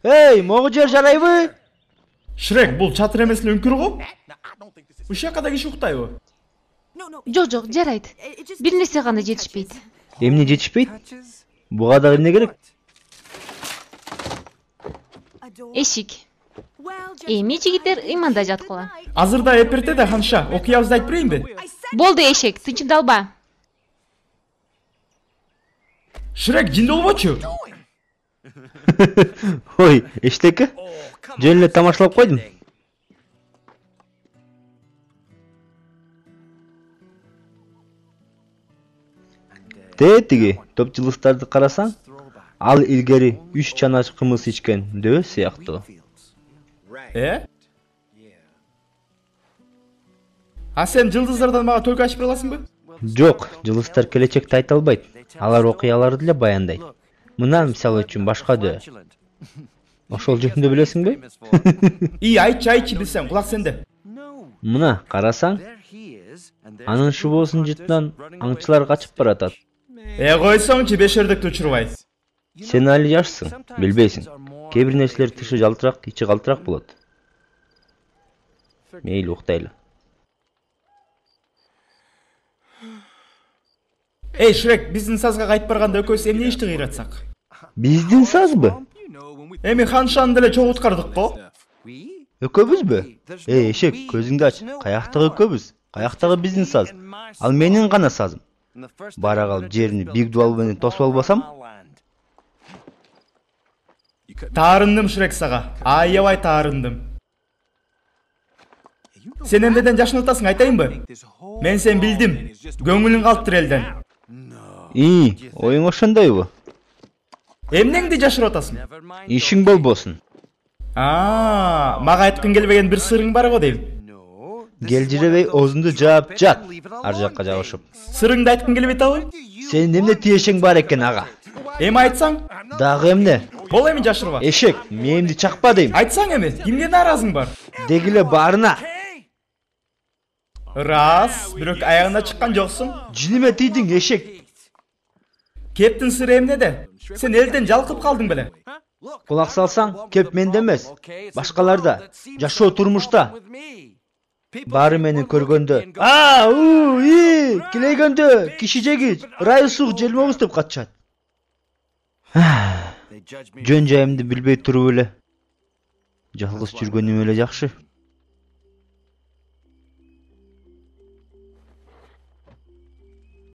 Эй, могу жер жарайбы? Шрек, бул чатыр эмес эле үңкүр го? Ушул жака да киши уктайбы? Жок, жарайт. Бир нерсе гана жетишпейт. Эмне жетишпейт? Буга да эмне керек? Эшик. Эми жигиттер ыйманда жаткыла. Азырда эперте да ханша, окуябызды айтып берейинби? Болду эшек, тынчындалба. Шрек, жинди болбочу? Ой, эчтеки? Жөн эле тамашалап койдум. Тетиги топ жылыстарды карасаң, ал илгери 3 чанач кымыз ичкен дөбө сыяктуу. А сен жылдыздардан мага только ачып бере аласыңбы? Жок, жылыстар келечекти айта албайт. Алар окуяларды эле баяндайт. Мына мисалы үчүн башка дөбө. Ошол жөнүндө билесиңби? Айтчы билсем, кулак сенде. Мына карасаң, анын шубоосунун жытынан аңчылар качып баратат. Койсоңчу бешердикти учурбай. Сен али жашсың, билбейсиң. Кээ бир нерселер тышы жалтырак, ичи калтырак болот. Мейли уктайлы. Эй, Шрек, биздин сазга кайтып барганда экөөбүз эмне ишти кыйратсак? Биздин сазбы? Эми ханшаны деле чогулткардык го. Экөөбүзбү? Эй, эшек, көзүңдү ач. Каяктагы экөөбүз? Каяктагы биздин саз? Ал менин гана сазым. Бара калып жерини биг дуал менен тосуп албасам? Таарындым Шрек сага. Аябай таарындым. Сен эмнеден жашынатасың айтайынбы? Мен сен билдим. Көңүлүң калыптыр элден. Оюң ошондойбу? Эмнеңди жашырып атасың? Ишиң болбосун. Мага айткың келбеген бир сырың бар го дейм. Келжиребей оозунду жаап жат. Ар жакка жабышып. Сырыңды айткың келбейт абы? Сенин эмне тиешең бар экен ага? Эми айтсаң? Дагы эмне? Бол эми жашырба. Эшек, мээңди чакпа дейм. Айтсаң эми, кимге нааразың бар? Дегиле баарына. Рас, бирок аягына чыккан жоксуң. Жиниме тийдиң эшек. Кептин сыры эмнеде? Сен элден жалкып калдың беле. Кулак салсаң, кеп менде эмес, башкаларда, жашоо турмушта. Баары мени көргөндө, килейгөндө, киши жегич, ырайы сук желмобуз деп катышат. Жөн жайымды билбей туруп эле жалгыз жүргөнүм эле жакшы.